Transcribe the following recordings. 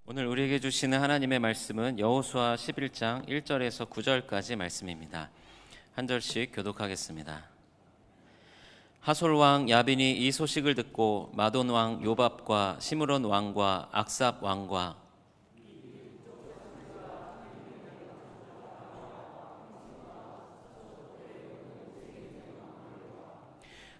오늘 우리에게 주시는 하나님의 말씀은 여호수아 11장 1절에서 9절까지 말씀입니다. 한 절씩 교독하겠습니다. 하솔 왕 야빈이 이 소식을 듣고 마돈 왕 요밥과 시므론 왕과 악삽 왕과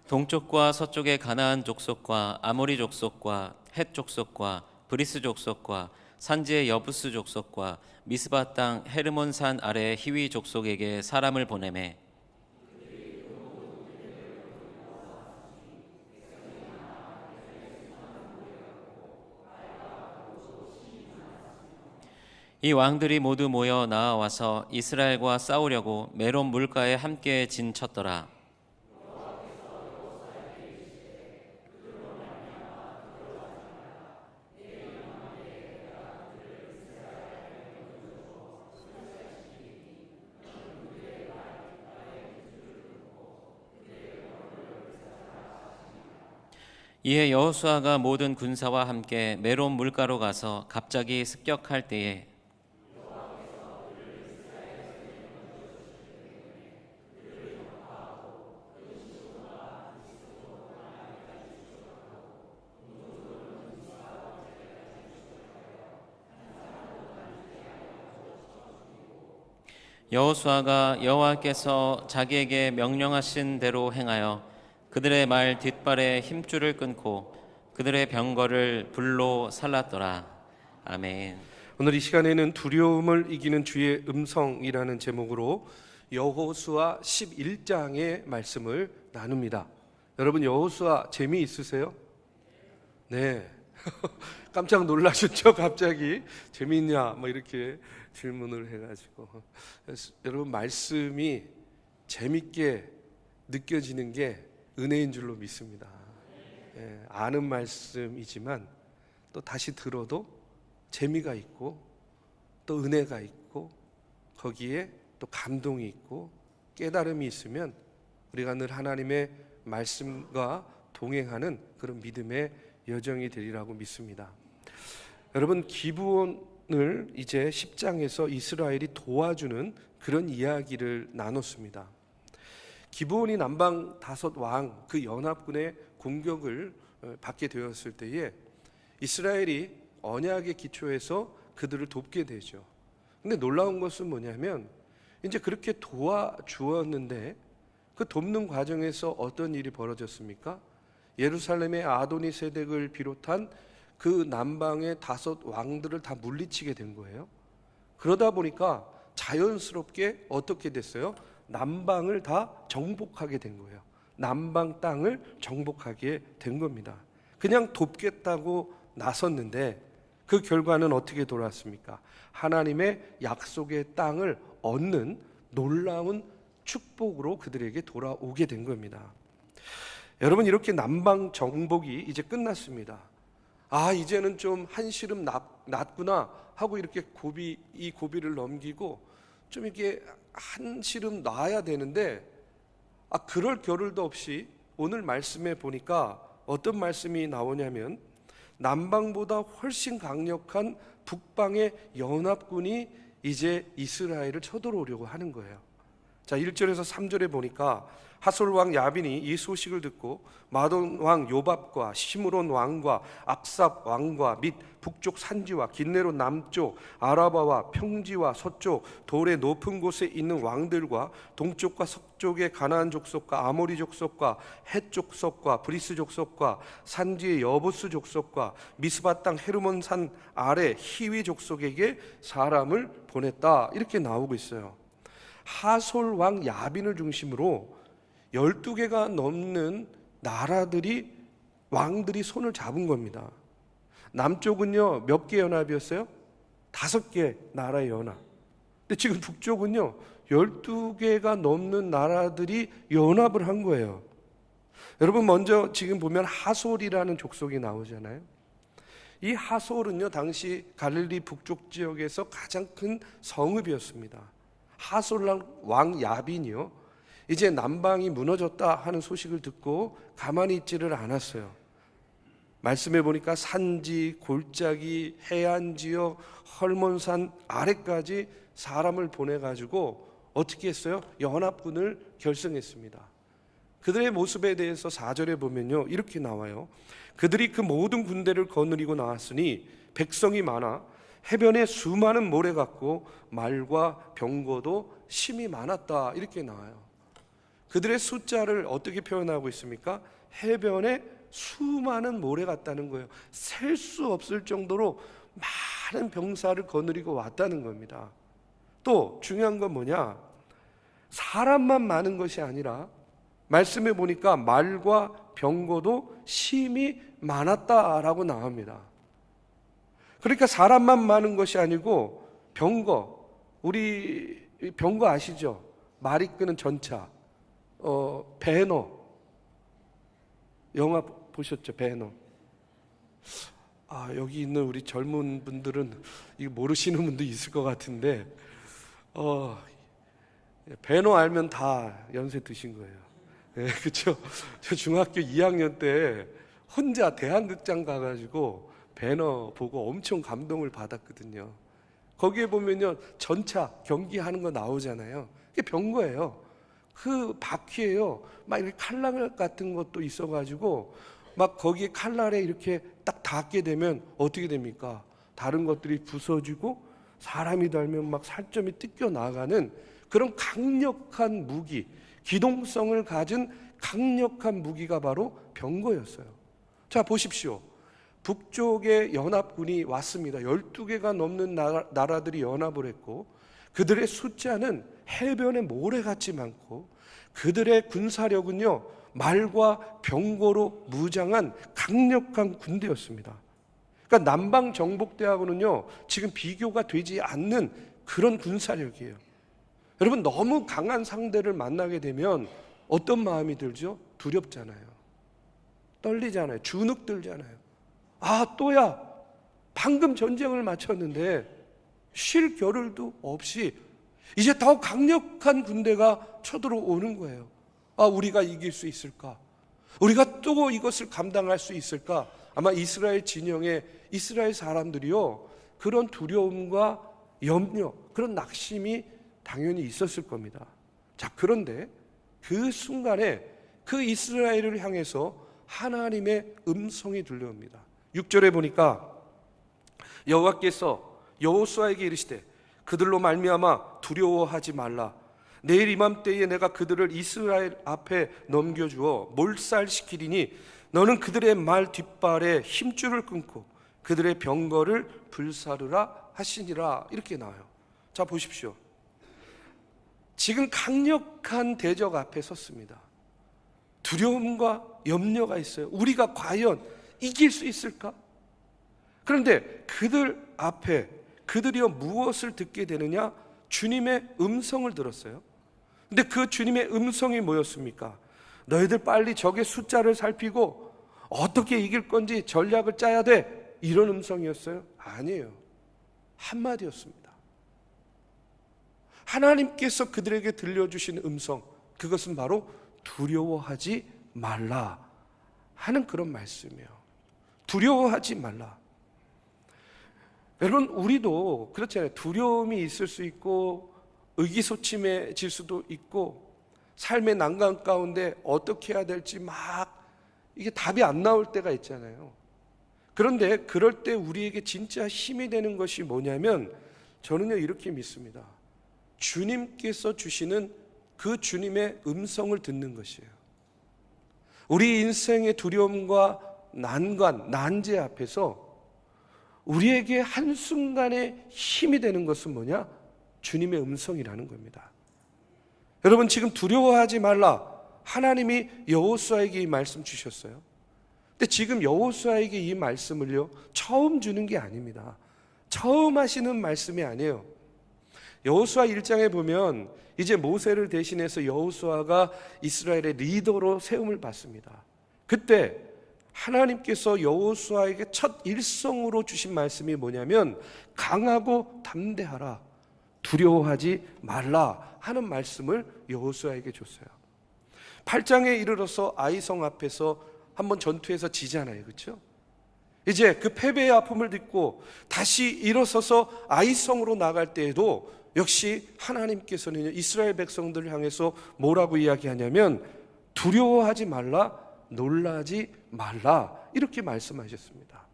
동쪽과 서쪽의 가나안 족속과 아모리 족속과 헷 족속과 브리스 족속과 산지의 여부스 족속과 미스바 땅 헤르몬 산 아래의 히위 족속에게 사람을 보내매 이 왕들이 모두 모여 나와서 이스라엘과 싸우려고 메론 물가에 함께 진쳤더라. 이에 여호수아가 모든 군사와 함께 메론 물가로 가서 갑자기 습격할 때에 여호수아가 여호와께서 자기에게 명령하신 대로 행하여 그들의 말 뒷발에 힘줄을 끊고 그들의 병거를 불로 살랐더라. 아멘. 오늘 이 시간에는 두려움을 이기는 주의 음성이라는 제목으로 여호수아 11장의 말씀을 나눕니다. 여러분, 여호수아 재미있으세요? 네. 깜짝 놀라셨죠? 갑자기 재미있냐 뭐 이렇게 질문을 해가지고. 여러분, 말씀이 재밌게 느껴지는 게 은혜인 줄로 믿습니다. 아는 말씀이지만 또 다시 들어도 재미가 있고 또 은혜가 있고 거기에 또 감동이 있고 깨달음이 있으면 우리가 늘 하나님의 말씀과 동행하는 그런 믿음의 여정이 되리라고 믿습니다. 여러분, 기브온을 이제 10장에서 이스라엘이 도와주는 그런 이야기를 나눴습니다. 기브온이 남방 다섯 왕 그 연합군의 공격을 받게 되었을 때에 이스라엘이 언약의 기초에서 그들을 돕게 되죠. 근데 놀라운 것은 뭐냐면 이제 그렇게 도와주었는데 그 돕는 과정에서 어떤 일이 벌어졌습니까? 예루살렘의 아도니 세덱을 비롯한 그 남방의 다섯 왕들을 다 물리치게 된 거예요. 그러다 보니까 자연스럽게 어떻게 됐어요? 남방을 다 정복하게 된 거예요. 남방 땅을 정복하게 된 겁니다. 그냥 돕겠다고 나섰는데 그 결과는 어떻게 돌아왔습니까? 하나님의 약속의 땅을 얻는 놀라운 축복으로 그들에게 돌아오게 된 겁니다. 여러분, 이렇게 남방 정복이 이제 끝났습니다. 이제는 좀 한시름 났구나 하고 이렇게 이 고비를 넘기고 좀 이렇게 한시름 놔야 되는데 그럴 겨를도 없이 오늘 말씀에 보니까 어떤 말씀이 나오냐면 남방보다 훨씬 강력한 북방의 연합군이 이제 이스라엘을 쳐들어오려고 하는 거예요. 자, 1절에서 3절에 보니까 하솔 왕 야빈이 이 소식을 듣고 마돈 왕 요밥과 시므론 왕과 악삽 왕과 및 북쪽 산지와 긴네로 남쪽 아라바와 평지와 서쪽 돌의 높은 곳에 있는 왕들과 동쪽과 서쪽의 가나안 족속과 아모리 족속과 헷 족속과 브리스 족속과 산지의 여부스 족속과 미스바 땅 헤르몬 산 아래 히위 족속에게 사람을 보냈다, 이렇게 나오고 있어요. 하솔 왕 야빈을 중심으로 12개가 넘는 왕들이 손을 잡은 겁니다. 남쪽은요, 몇 개 연합이었어요? 5개 나라의 연합. 근데 지금 북쪽은요, 12개가 넘는 나라들이 연합을 한 거예요. 여러분, 먼저 지금 보면 하솔이라는 족속이 나오잖아요. 이 하솔은요, 당시 갈릴리 북쪽 지역에서 가장 큰 성읍이었습니다. 하솔 왕 야빈이요, 이제 남방이 무너졌다 하는 소식을 듣고 가만히 있지를 않았어요. 말씀해 보니까 산지, 골짜기, 해안지역, 헐몬산 아래까지 사람을 보내가지고 어떻게 했어요? 연합군을 결성했습니다. 그들의 모습에 대해서 4절에 보면요, 이렇게 나와요. 그들이 그 모든 군대를 거느리고 나왔으니 백성이 많아 해변에 수많은 모래 같고 말과 병거도 심이 많았다, 이렇게 나와요. 그들의 숫자를 어떻게 표현하고 있습니까? 해변에 수많은 모래 같다는 거예요. 셀 수 없을 정도로 많은 병사를 거느리고 왔다는 겁니다. 또 중요한 건 뭐냐? 사람만 많은 것이 아니라 말씀해 보니까 말과 병거도 심이 많았다라고 나옵니다. 그러니까 사람만 많은 것이 아니고 병거, 우리 병거 아시죠? 말 이끄는 전차, 배너, 영화 보셨죠? 배너. 여기 있는 우리 젊은 분들은 이거 모르시는 분도 있을 것 같은데, 배너 알면 다 연세 드신 거예요. 네, 그렇죠? 저 중학교 2학년 때 혼자 대한극장 가가지고 배너 보고 엄청 감동을 받았거든요. 거기에 보면요, 전차 경기하는 거 나오잖아요. 그게 병거예요. 그 바퀴에요, 막 이렇게 칼날 같은 것도 있어가지고 막 거기에 칼날에 이렇게 딱 닿게 되면 어떻게 됩니까? 다른 것들이 부서지고 사람이 닿으면 막 살점이 뜯겨 나가는 그런 강력한 무기, 기동성을 가진 강력한 무기가 바로 병거였어요. 자, 보십시오. 북쪽에 연합군이 왔습니다. 12개가 넘는 나라들이 연합을 했고, 그들의 숫자는 해변에 모래같이 많고, 그들의 군사력은요, 말과 병거로 무장한 강력한 군대였습니다. 그러니까 남방정복대하고는요, 지금 비교가 되지 않는 그런 군사력이에요. 여러분, 너무 강한 상대를 만나게 되면 어떤 마음이 들죠? 두렵잖아요. 떨리잖아요. 주눅 들잖아요. 또야. 방금 전쟁을 마쳤는데 쉴 겨를도 없이 이제 더 강력한 군대가 쳐들어오는 거예요. 우리가 이길 수 있을까? 우리가 또 이것을 감당할 수 있을까? 아마 이스라엘 진영의 이스라엘 사람들이요, 그런 두려움과 염려, 그런 낙심이 당연히 있었을 겁니다. 자, 그런데 그 순간에 그 이스라엘을 향해서 하나님의 음성이 들려옵니다. 6절에 보니까 여호와께서 여호수아에게 이르시되 그들로 말미암아 두려워하지 말라. 내일 이맘때에 내가 그들을 이스라엘 앞에 넘겨주어 몰살시키리니 너는 그들의 말 뒷발에 힘줄을 끊고 그들의 병거를 불사르라 하시니라. 이렇게 나와요. 자, 보십시오. 지금 강력한 대적 앞에 섰습니다. 두려움과 염려가 있어요. 우리가 과연 이길 수 있을까? 그런데 그들 앞에 그들이여 무엇을 듣게 되느냐? 주님의 음성을 들었어요. 근데 그 주님의 음성이 뭐였습니까? 너희들 빨리 적의 숫자를 살피고 어떻게 이길 건지 전략을 짜야 돼. 이런 음성이었어요? 아니에요. 한마디였습니다. 하나님께서 그들에게 들려주신 음성, 그것은 바로 두려워하지 말라 하는 그런 말씀이에요. 두려워하지 말라. 여러분, 우리도 그렇잖아요. 두려움이 있을 수 있고 의기소침해질 수도 있고 삶의 난간 가운데 어떻게 해야 될지 막 이게 답이 안 나올 때가 있잖아요. 그런데 그럴 때 우리에게 진짜 힘이 되는 것이 뭐냐면, 저는요 이렇게 믿습니다. 주님께서 주시는 그 주님의 음성을 듣는 것이에요. 우리 인생의 두려움과 난관, 난제 앞에서 우리에게 한순간에 힘이 되는 것은 뭐냐? 주님의 음성이라는 겁니다. 여러분, 지금 두려워하지 말라. 하나님이 여호수아에게 이 말씀 주셨어요. 근데 지금 여호수아에게 이 말씀을요, 처음 주는 게 아닙니다. 처음 하시는 말씀이 아니에요. 여호수아 1장에 보면 이제 모세를 대신해서 여호수아가 이스라엘의 리더로 세움을 받습니다. 그때 하나님께서 여호수아에게 첫 일성으로 주신 말씀이 뭐냐면 강하고 담대하라, 두려워하지 말라 하는 말씀을 여호수아에게 줬어요. 8장에 이르러서 아이성 앞에서 한번 전투에서 지잖아요. 그렇죠? 이제 그 패배의 아픔을 딛고 다시 일어서서 아이성으로 나갈 때에도 역시 하나님께서는 이스라엘 백성들을 향해서 뭐라고 이야기하냐면 두려워하지 말라, 놀라지 말라 이렇게 말씀하셨습니다.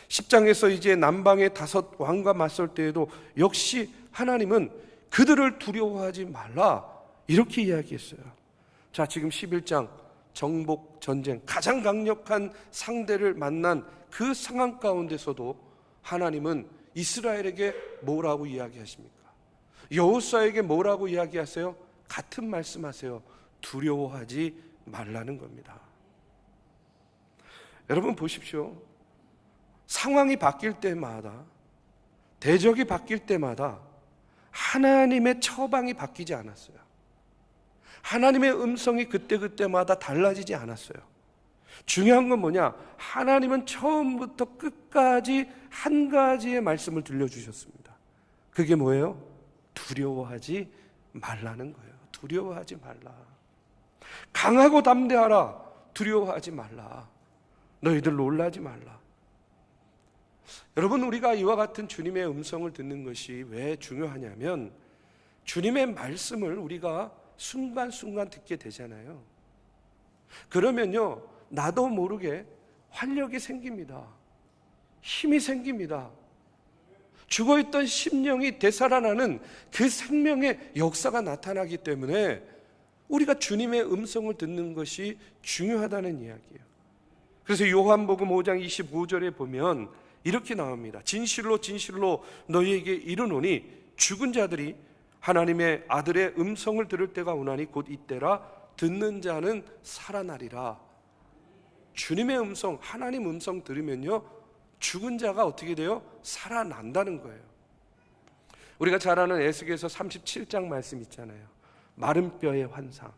10장에서 이제 남방의 5 왕과 맞설 때에도 역시 하나님은 그들을 두려워하지 말라 이렇게 이야기했어요. 자, 지금 11장 정복 전쟁 가장 강력한 상대를 만난 그 상황 가운데서도 하나님은 이스라엘에게 뭐라고 이야기하십니까? 여호수아에게 뭐라고 이야기하세요? 같은 말씀하세요. 두려워하지 말라는 겁니다. 여러분 보십시오. 상황이 바뀔 때마다, 대적이 바뀔 때마다 하나님의 처방이 바뀌지 않았어요. 하나님의 음성이 그때그때마다 달라지지 않았어요. 중요한 건 뭐냐? 하나님은 처음부터 끝까지 한 가지의 말씀을 들려주셨습니다. 그게 뭐예요? 두려워하지 말라는 거예요. 두려워하지 말라. 강하고 담대하라. 두려워하지 말라. 너희들 놀라지 말라. 여러분, 우리가 이와 같은 주님의 음성을 듣는 것이 왜 중요하냐면 주님의 말씀을 우리가 순간순간 듣게 되잖아요. 그러면요, 나도 모르게 활력이 생깁니다. 힘이 생깁니다. 죽어있던 심령이 되살아나는 그 생명의 역사가 나타나기 때문에 우리가 주님의 음성을 듣는 것이 중요하다는 이야기예요. 그래서 요한복음 5장 25절에 보면 이렇게 나옵니다. 진실로 진실로 너희에게 이르노니 죽은 자들이 하나님의 아들의 음성을 들을 때가 오나니 곧 이때라. 듣는 자는 살아나리라. 주님의 음성, 하나님 음성 들으면요, 죽은 자가 어떻게 돼요? 살아난다는 거예요. 우리가 잘 아는 에스겔서 37장 말씀 있잖아요. 마른 뼈의 환상.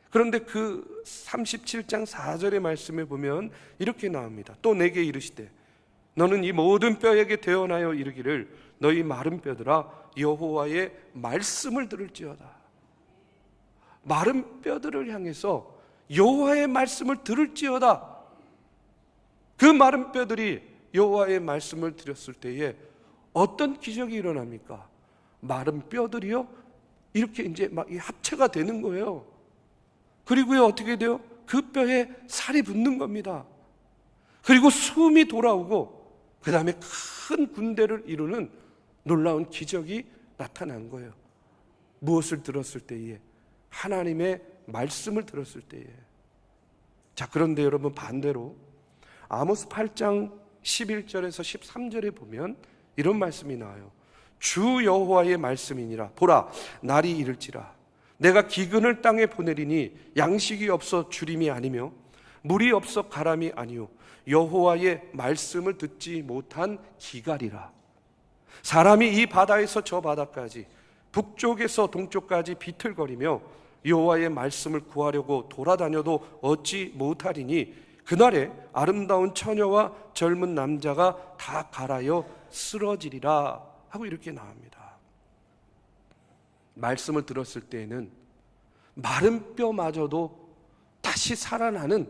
그런데 그 37장 4절의 말씀에 보면 이렇게 나옵니다. 또 내게 이르시되 너는 이 모든 뼈에게 대언하여 이르기를 너희 마른 뼈들아 여호와의 말씀을 들을지어다. 마른 뼈들을 향해서 여호와의 말씀을 들을지어다. 그 마른 뼈들이 여호와의 말씀을 들었을 때에 어떤 기적이 일어납니까? 마른 뼈들이요 이렇게 이제 막 합체가 되는 거예요. 그리고요 어떻게 돼요? 그 뼈에 살이 붙는 겁니다. 그리고 숨이 돌아오고 그 다음에 큰 군대를 이루는 놀라운 기적이 나타난 거예요. 무엇을 들었을 때에? 하나님의 말씀을 들었을 때에. 자, 그런데 여러분 반대로 아모스 8장 11절에서 13절에 보면 이런 말씀이 나와요. 주 여호와의 말씀이니라. 보라, 날이 이를지라. 내가 기근을 땅에 보내리니 양식이 없어 주림이 아니며 물이 없어 가람이 아니요 여호와의 말씀을 듣지 못한 기갈이라. 사람이 이 바다에서 저 바다까지 북쪽에서 동쪽까지 비틀거리며 여호와의 말씀을 구하려고 돌아다녀도 얻지 못하리니 그날에 아름다운 처녀와 젊은 남자가 다 갈아여 쓰러지리라 하고 이렇게 나옵니다. 말씀을 들었을 때에는 마른 뼈마저도 다시 살아나는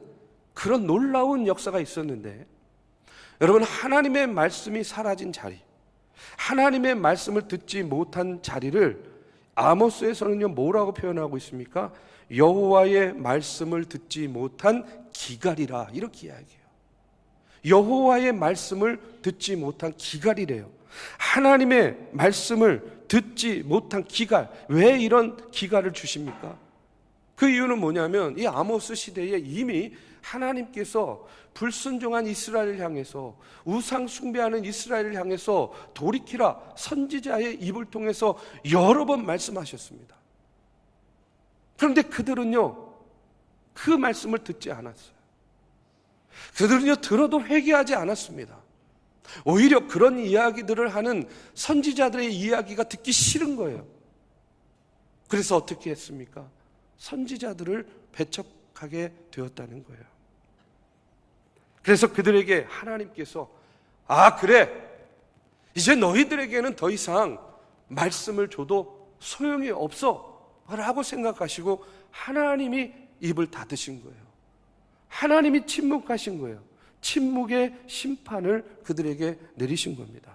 그런 놀라운 역사가 있었는데, 여러분 하나님의 말씀이 사라진 자리, 하나님의 말씀을 듣지 못한 자리를 아모스에서는요 뭐라고 표현하고 있습니까? 여호와의 말씀을 듣지 못한 기갈이라 이렇게 이야기해요. 여호와의 말씀을 듣지 못한 기갈이래요. 하나님의 말씀을 듣지 못한 기갈. 왜 이런 기갈을 주십니까? 그 이유는 뭐냐면 이 아모스 시대에 이미 하나님께서 불순종한 이스라엘을 향해서, 우상 숭배하는 이스라엘을 향해서 돌이키라 선지자의 입을 통해서 여러 번 말씀하셨습니다. 그런데 그들은요 그 말씀을 듣지 않았어요. 그들은요 들어도 회개하지 않았습니다. 오히려 그런 이야기들을 하는 선지자들의 이야기가 듣기 싫은 거예요. 그래서 어떻게 했습니까? 선지자들을 배척하게 되었다는 거예요. 그래서 그들에게 하나님께서 그래, 이제 너희들에게는 더 이상 말씀을 줘도 소용이 없어 라고 생각하시고 하나님이 입을 닫으신 거예요. 하나님이 침묵하신 거예요. 침묵의 심판을 그들에게 내리신 겁니다.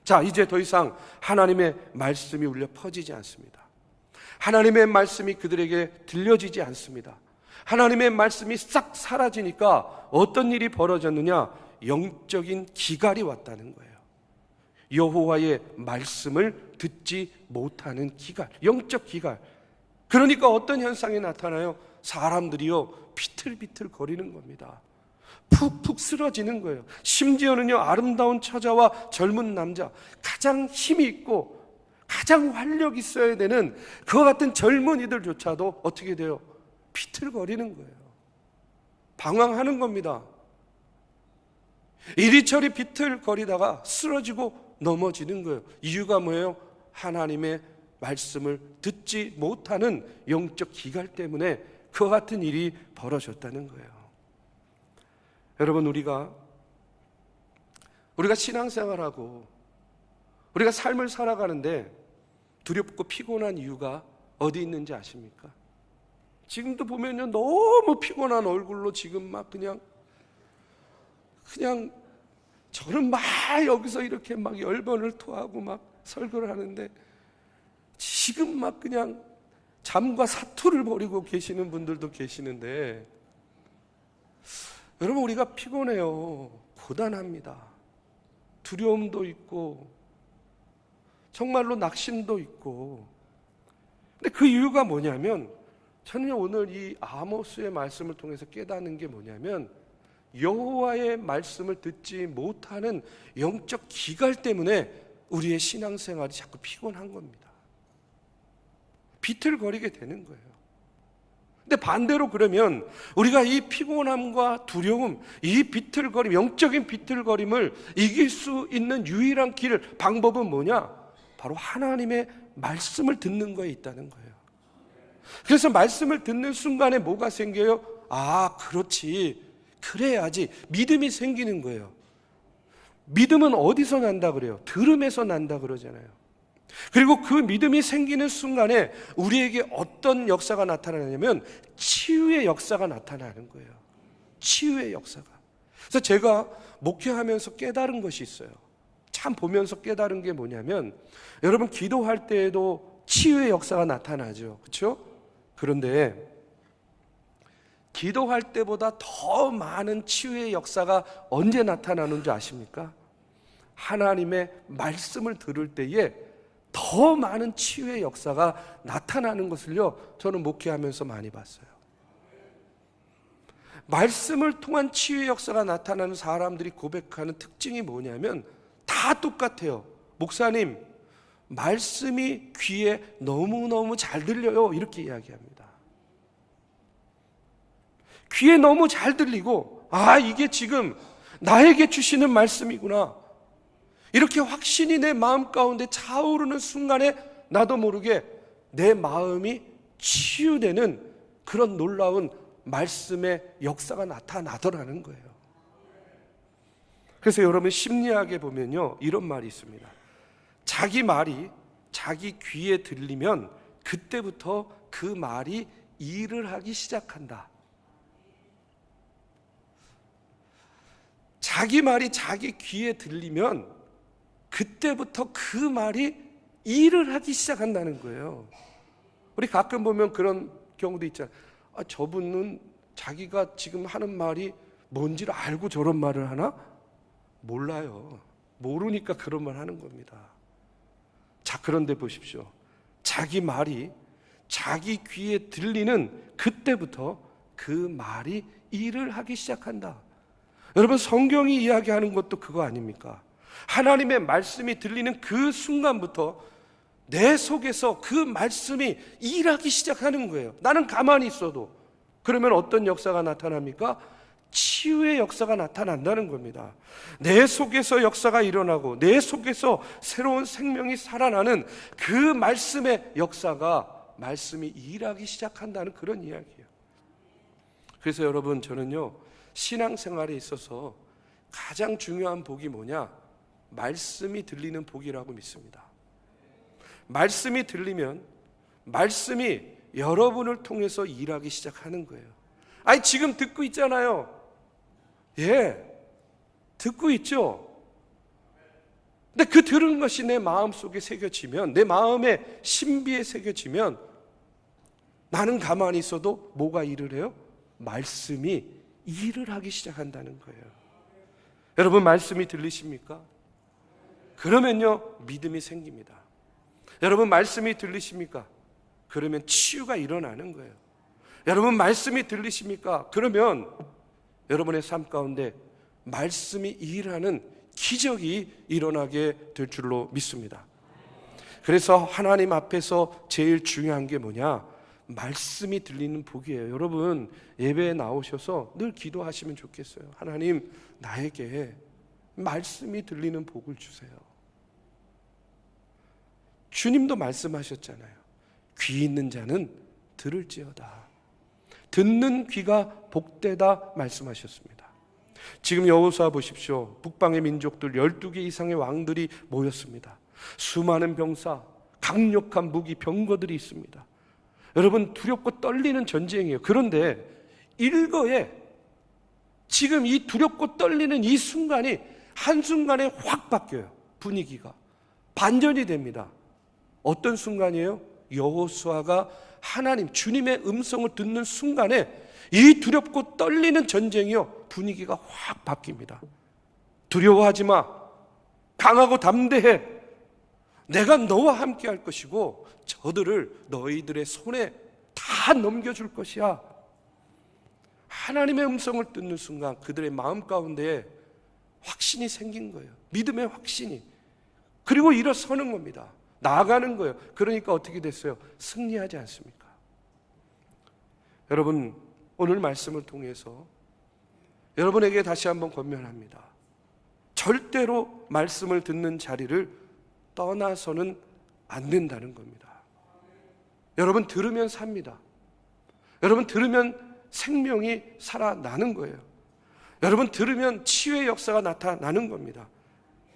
자, 이제 더 이상 하나님의 말씀이 울려 퍼지지 않습니다. 하나님의 말씀이 그들에게 들려지지 않습니다. 하나님의 말씀이 싹 사라지니까 어떤 일이 벌어졌느냐? 영적인 기갈이 왔다는 거예요. 여호와의 말씀을 듣지 못하는 기갈, 영적 기갈. 그러니까 어떤 현상이 나타나요? 사람들이요 비틀비틀 거리는 겁니다. 푹푹 쓰러지는 거예요. 심지어는요 아름다운 처자와 젊은 남자, 가장 힘이 있고 가장 활력 있어야 되는 그와 같은 젊은이들조차도 어떻게 돼요? 비틀거리는 거예요. 방황하는 겁니다. 이리저리 비틀거리다가 쓰러지고 넘어지는 거예요. 이유가 뭐예요? 하나님의 말씀을 듣지 못하는 영적 기갈 때문에 그와 같은 일이 벌어졌다는 거예요. 여러분, 우리가 신앙생활하고 우리가 삶을 살아가는데 두렵고 피곤한 이유가 어디 있는지 아십니까? 지금도 보면요 너무 피곤한 얼굴로 지금 막 그냥 저는 막 여기서 이렇게 막 열번을 토하고 막 설교를 하는데 지금 막 그냥 잠과 사투를 벌이고 계시는 분들도 계시는데, 여러분, 우리가 피곤해요. 고단합니다. 두려움도 있고 정말로 낙심도 있고. 근데 그 이유가 뭐냐면, 저는 오늘 이 아모스의 말씀을 통해서 깨닫는 게 뭐냐면, 여호와의 말씀을 듣지 못하는 영적 기갈 때문에 우리의 신앙생활이 자꾸 피곤한 겁니다. 비틀거리게 되는 거예요. 근데 반대로 그러면 우리가 이 피곤함과 두려움, 이 비틀거림, 영적인 비틀거림을 이길 수 있는 유일한 길, 방법은 뭐냐? 바로 하나님의 말씀을 듣는 거에 있다는 거예요. 그래서 말씀을 듣는 순간에 뭐가 생겨요? 아, 그렇지, 그래야지, 믿음이 생기는 거예요. 믿음은 어디서 난다 그래요? 들음에서 난다 그러잖아요. 그리고 그 믿음이 생기는 순간에 우리에게 어떤 역사가 나타나냐면 치유의 역사가 나타나는 거예요. 치유의 역사가. 그래서 제가 목회하면서 깨달은 것이 있어요. 참 보면서 깨달은 게 뭐냐면, 여러분 기도할 때에도 치유의 역사가 나타나죠. 그렇죠? 그런데 기도할 때보다 더 많은 치유의 역사가 언제 나타나는 줄 아십니까? 하나님의 말씀을 들을 때에 더 많은 치유의 역사가 나타나는 것을요 저는 목회하면서 많이 봤어요. 말씀을 통한 치유의 역사가 나타나는 사람들이 고백하는 특징이 뭐냐면 다 똑같아요. 목사님, 말씀이 귀에 너무너무 잘 들려요, 이렇게 이야기합니다. 귀에 너무 잘 들리고, 아, 이게 지금 나에게 주시는 말씀이구나, 이렇게 확신이 내 마음 가운데 차오르는 순간에 나도 모르게 내 마음이 치유되는 그런 놀라운 말씀의 역사가 나타나더라는 거예요. 그래서 여러분 심리학에 보면요 이런 말이 있습니다. 자기 말이 자기 귀에 들리면 그때부터 그 말이 일을 하기 시작한다. 자기 말이 자기 귀에 들리면 그때부터 그 말이 일을 하기 시작한다는 거예요. 우리 가끔 보면 그런 경우도 있잖아요. 아, 저분은 자기가 지금 하는 말이 뭔지를 알고 저런 말을 하나? 몰라요. 모르니까 그런 말 하는 겁니다. 자, 그런데 보십시오. 자기 말이 자기 귀에 들리는 그때부터 그 말이 일을 하기 시작한다. 여러분, 성경이 이야기하는 것도 그거 아닙니까? 하나님의 말씀이 들리는 그 순간부터 내 속에서 그 말씀이 일하기 시작하는 거예요. 나는 가만히 있어도. 그러면 어떤 역사가 나타납니까? 치유의 역사가 나타난다는 겁니다. 내 속에서 역사가 일어나고 내 속에서 새로운 생명이 살아나는 그 말씀의 역사가, 말씀이 일하기 시작한다는 그런 이야기예요. 그래서 여러분, 저는요 신앙생활에 있어서 가장 중요한 복이 뭐냐? 말씀이 들리는 복이라고 믿습니다. 말씀이 들리면 말씀이 여러분을 통해서 일하기 시작하는 거예요. 아니, 지금 듣고 있잖아요. 예, 듣고 있죠? 근데 그 들은 것이 내 마음속에 새겨지면, 내 마음의 신비에 새겨지면 나는 가만히 있어도 뭐가 일을 해요? 말씀이 일을 하기 시작한다는 거예요. 여러분, 말씀이 들리십니까? 그러면요, 믿음이 생깁니다. 여러분, 말씀이 들리십니까? 그러면 치유가 일어나는 거예요. 여러분, 말씀이 들리십니까? 그러면 여러분의 삶 가운데 말씀이 일하는 기적이 일어나게 될 줄로 믿습니다. 그래서 하나님 앞에서 제일 중요한 게 뭐냐? 말씀이 들리는 복이에요. 여러분, 예배에 나오셔서 늘 기도하시면 좋겠어요. 하나님, 나에게 말씀이 들리는 복을 주세요. 주님도 말씀하셨잖아요. 귀 있는 자는 들을지어다. 듣는 귀가 복되다 말씀하셨습니다. 지금 여호수아 보십시오. 북방의 민족들 12개 이상의 왕들이 모였습니다. 수많은 병사, 강력한 무기, 병거들이 있습니다. 여러분, 두렵고 떨리는 전쟁이에요. 그런데 일거에 지금 이 두렵고 떨리는 이 순간이 한순간에 확 바뀌어요. 분위기가 반전이 됩니다. 어떤 순간이에요? 여호수아가 하나님, 주님의 음성을 듣는 순간에 이 두렵고 떨리는 전쟁이요, 분위기가 확 바뀝니다. 두려워하지 마. 강하고 담대해. 내가 너와 함께 할 것이고 저들을 너희들의 손에 다 넘겨줄 것이야. 하나님의 음성을 듣는 순간 그들의 마음 가운데 확신이 생긴 거예요. 믿음의 확신이. 그리고 일어서는 겁니다. 나아가는 거예요. 그러니까 어떻게 됐어요? 승리하지 않습니까? 여러분, 오늘 말씀을 통해서 여러분에게 다시 한번 권면합니다. 절대로 말씀을 듣는 자리를 떠나서는 안 된다는 겁니다. 여러분, 들으면 삽니다. 여러분, 들으면 생명이 살아나는 거예요. 여러분, 들으면 치유의 역사가 나타나는 겁니다.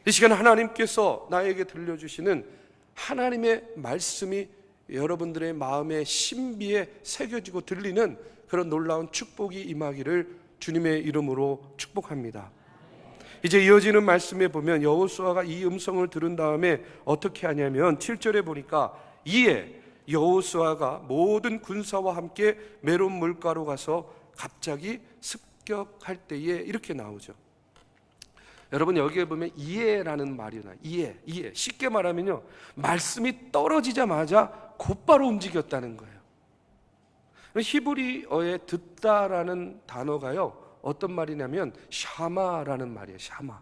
이 시간 하나님께서 나에게 들려주시는 하나님의 말씀이 여러분들의 마음의 신비에 새겨지고 들리는 그런 놀라운 축복이 임하기를 주님의 이름으로 축복합니다. 이제 이어지는 말씀에 보면 여호수아가 이 음성을 들은 다음에 어떻게 하냐면 7절에 보니까 이에 여호수아가 모든 군사와 함께 메론 물가로 가서 갑자기 습격할 때에 이렇게 나오죠. 여러분, 여기에 보면 이에라는 말이 나요. 이에. 쉽게 말하면요, 말씀이 떨어지자마자 곧바로 움직였다는 거예요. 히브리어에 듣다라는 단어가요, 어떤 말이냐면 샤마라는 말이에요. 샤마.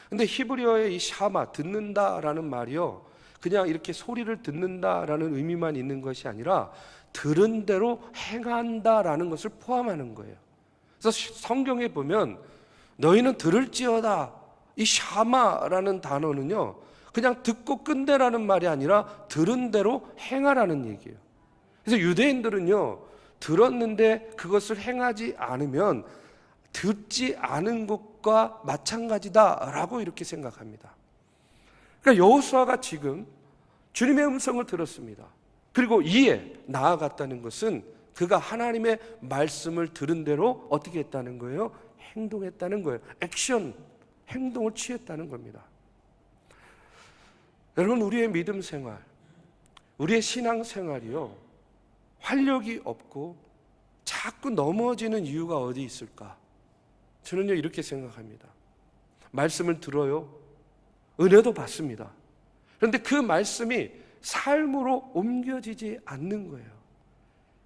근데 히브리어의 이 샤마, 듣는다라는 말이요, 그냥 이렇게 소리를 듣는다라는 의미만 있는 것이 아니라 들은 대로 행한다라는 것을 포함하는 거예요. 그래서 성경에 보면 너희는 들을지어다, 이 샤마라는 단어는요, 그냥 듣고 끝내라는 말이 아니라 들은 대로 행하라는 얘기예요. 그래서 유대인들은요, 들었는데 그것을 행하지 않으면 듣지 않은 것과 마찬가지다라고 이렇게 생각합니다. 그러니까 여호수아가 지금 주님의 음성을 들었습니다. 그리고 이에 나아갔다는 것은 그가 하나님의 말씀을 들은 대로 어떻게 했다는 거예요? 행동했다는 거예요. 액션, 행동을 취했다는 겁니다. 여러분, 우리의 믿음 생활, 우리의 신앙 생활이요, 활력이 없고 자꾸 넘어지는 이유가 어디 있을까? 저는요, 이렇게 생각합니다. 말씀을 들어요, 은혜도 받습니다. 그런데 그 말씀이 삶으로 옮겨지지 않는 거예요.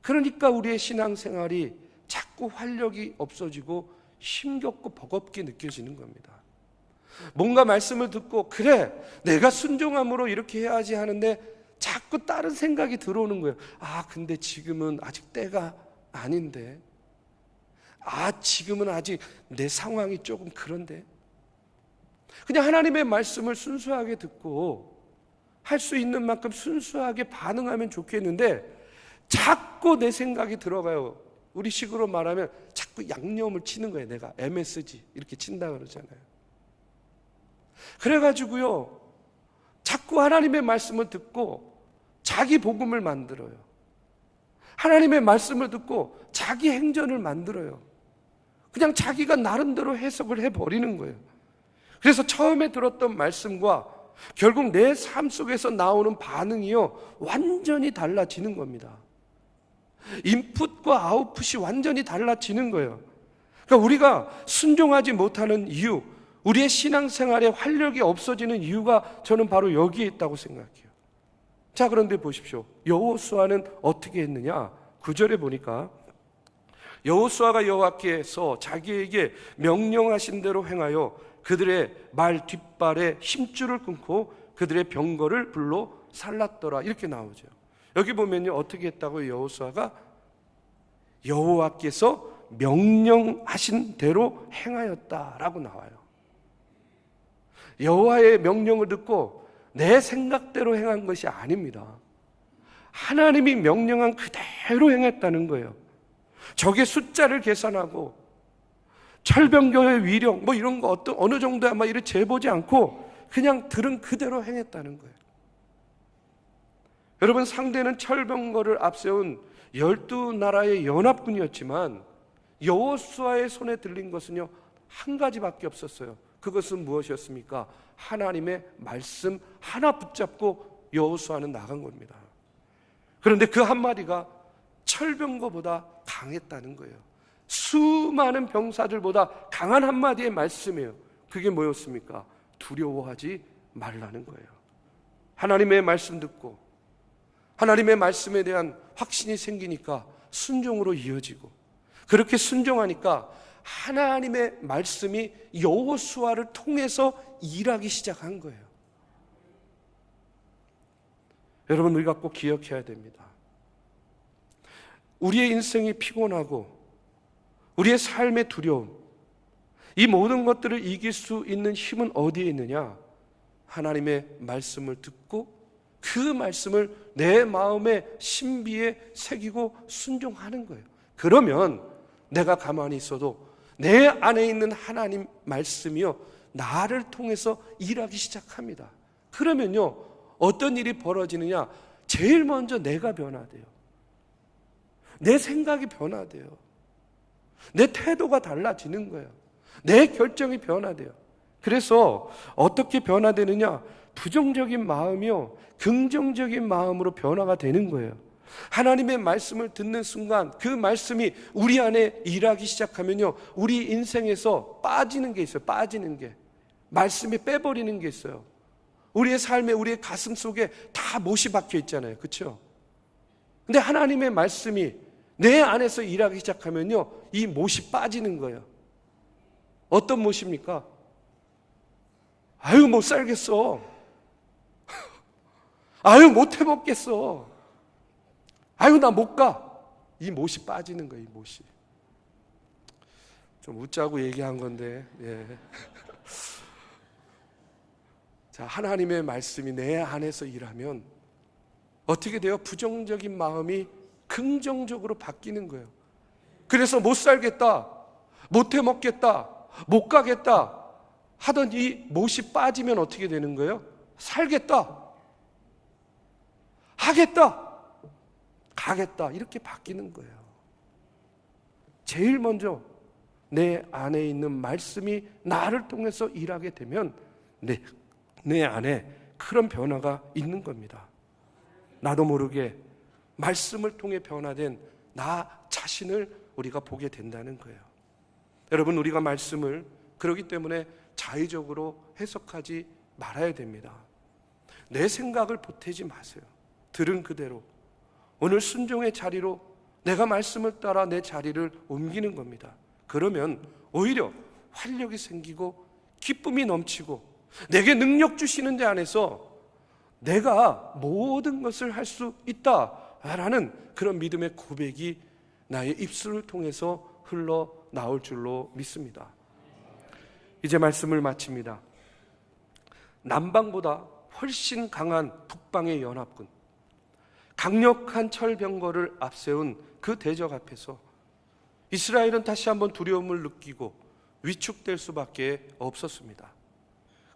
그러니까 우리의 신앙생활이 자꾸 활력이 없어지고 힘겹고 버겁게 느껴지는 겁니다. 뭔가 말씀을 듣고 그래, 내가 순종함으로 이렇게 해야지 하는데 자꾸 다른 생각이 들어오는 거예요. 아, 근데 지금은 아직 때가 아닌데, 지금은 아직 내 상황이 조금 그런데. 그냥 하나님의 말씀을 순수하게 듣고 할 수 있는 만큼 순수하게 반응하면 좋겠는데 자꾸 내 생각이 들어가요. 우리 식으로 말하면 자꾸 양념을 치는 거예요. 내가 MSG 이렇게 친다 그러잖아요. 그래가지고요, 자꾸 하나님의 말씀을 듣고 자기 복음을 만들어요. 하나님의 말씀을 듣고 자기 행전을 만들어요. 그냥 자기가 나름대로 해석을 해버리는 거예요. 그래서 처음에 들었던 말씀과 결국 내 삶 속에서 나오는 반응이요, 완전히 달라지는 겁니다. 인풋과 아웃풋이 완전히 달라지는 거예요. 그러니까 우리가 순종하지 못하는 이유, 우리의 신앙생활에 활력이 없어지는 이유가 저는 바로 여기에 있다고 생각해요. 자, 그런데 보십시오. 여호수아는 어떻게 했느냐? 9절에 보니까 여호수아가 여호와께서 자기에게 명령하신 대로 행하여 그들의 말 뒷발에 힘줄을 끊고 그들의 병거를 불로 살랐더라, 이렇게 나오죠. 여기 보면요, 어떻게 했다고요? 여호수아가 여호와께서 명령하신 대로 행하였다라고 나와요. 여호와의 명령을 듣고 내 생각대로 행한 것이 아닙니다. 하나님이 명령한 그대로 행했다는 거예요. 적의 숫자를 계산하고 철병거의 위력 뭐 이런 거 어느 정도 아마 이를 재보지 않고 그냥 들은 그대로 행했다는 거예요. 여러분, 상대는 철병거를 앞세운 12나라의 연합군이었지만 여호수아의 손에 들린 것은요, 한 가지밖에 없었어요. 그것은 무엇이었습니까? 하나님의 말씀 하나 붙잡고 여호수아는 나간 겁니다. 그런데 그 한마디가 철병거보다 강했다는 거예요. 수많은 병사들보다 강한 한마디의 말씀이에요. 그게 뭐였습니까? 두려워하지 말라는 거예요. 하나님의 말씀 듣고 하나님의 말씀에 대한 확신이 생기니까 순종으로 이어지고, 그렇게 순종하니까 하나님의 말씀이 여호수아를 통해서 일하기 시작한 거예요. 여러분, 우리가 꼭 기억해야 됩니다. 우리의 인생이 피곤하고 우리의 삶의 두려움, 이 모든 것들을 이길 수 있는 힘은 어디에 있느냐? 하나님의 말씀을 듣고 그 말씀을 내 마음의 신비에 새기고 순종하는 거예요. 그러면 내가 가만히 있어도 내 안에 있는 하나님 말씀이요, 나를 통해서 일하기 시작합니다. 그러면요, 어떤 일이 벌어지느냐? 제일 먼저 내가 변화돼요. 내 생각이 변화돼요. 내 태도가 달라지는 거예요. 내 결정이 변화돼요. 그래서 어떻게 변화되느냐? 부정적인 마음이요, 긍정적인 마음으로 변화가 되는 거예요. 하나님의 말씀을 듣는 순간 그 말씀이 우리 안에 일하기 시작하면요, 우리 인생에서 빠지는 게 있어요. 빠지는 게, 말씀이 빼버리는 게 있어요. 우리의 삶에, 우리의 가슴 속에 다 못이 박혀 있잖아요. 그렇죠? 근데 하나님의 말씀이 내 안에서 일하기 시작하면요, 이 못이 빠지는 거예요. 어떤 못입니까? 아유, 못 살겠어. 아유, 못 해먹겠어. 아유, 나 못 가. 이 못이 빠지는 거예요. 이 못이. 좀 웃자고 얘기한 건데, 예. 자, 하나님의 말씀이 내 안에서 일하면 어떻게 돼요? 부정적인 마음이 긍정적으로 바뀌는 거예요. 그래서 못 살겠다, 못 해먹겠다, 못 가겠다 하던 이 못이 빠지면 어떻게 되는 거예요? 살겠다, 하겠다, 가겠다, 이렇게 바뀌는 거예요. 제일 먼저 내 안에 있는 말씀이 나를 통해서 일하게 되면 내 안에 그런 변화가 있는 겁니다. 나도 모르게 말씀을 통해 변화된 나 자신을 우리가 보게 된다는 거예요. 여러분, 우리가 말씀을 그러기 때문에 자의적으로 해석하지 말아야 됩니다. 내 생각을 보태지 마세요. 들은 그대로 오늘 순종의 자리로 내가 말씀을 따라 내 자리를 옮기는 겁니다. 그러면 오히려 활력이 생기고 기쁨이 넘치고 내게 능력 주시는 데 안에서 내가 모든 것을 할 수 있다라는 그런 믿음의 고백이 나의 입술을 통해서 흘러나올 줄로 믿습니다. 이제 말씀을 마칩니다. 남방보다 훨씬 강한 북방의 연합군, 강력한 철병거를 앞세운 그 대적 앞에서 이스라엘은 다시 한번 두려움을 느끼고 위축될 수밖에 없었습니다.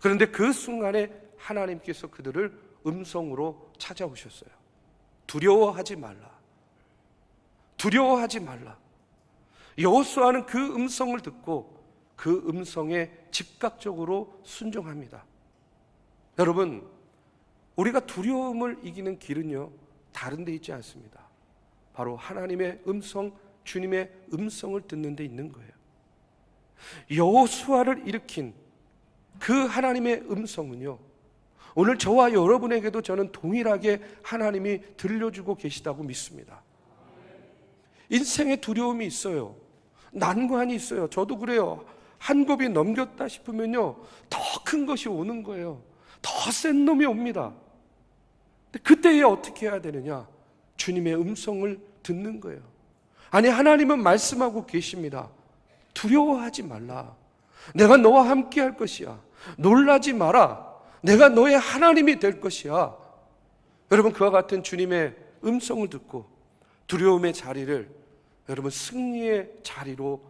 그런데 그 순간에 하나님께서 그들을 음성으로 찾아오셨어요. 두려워하지 말라. 두려워하지 말라. 여호수아는 그 음성을 듣고 그 음성에 즉각적으로 순종합니다. 여러분, 우리가 두려움을 이기는 길은요, 다른 데 있지 않습니다. 바로 하나님의 음성, 주님의 음성을 듣는 데 있는 거예요. 여호수아를 일으킨 그 하나님의 음성은요, 오늘 저와 여러분에게도 저는 동일하게 하나님이 들려주고 계시다고 믿습니다. 인생에 두려움이 있어요. 난관이 있어요. 저도 그래요. 한 곱이 넘겼다 싶으면요, 더 큰 것이 오는 거예요. 더 센 놈이 옵니다. 그때에 어떻게 해야 되느냐? 주님의 음성을 듣는 거예요. 아니, 하나님은 말씀하고 계십니다. 두려워하지 말라. 내가 너와 함께 할 것이야. 놀라지 마라. 내가 너의 하나님이 될 것이야. 여러분, 그와 같은 주님의 음성을 듣고 두려움의 자리를 여러분 승리의 자리로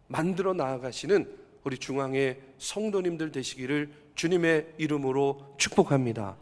만들어 나아가시는 우리 중앙의 성도님들 되시기를 주님의 이름으로 축복합니다.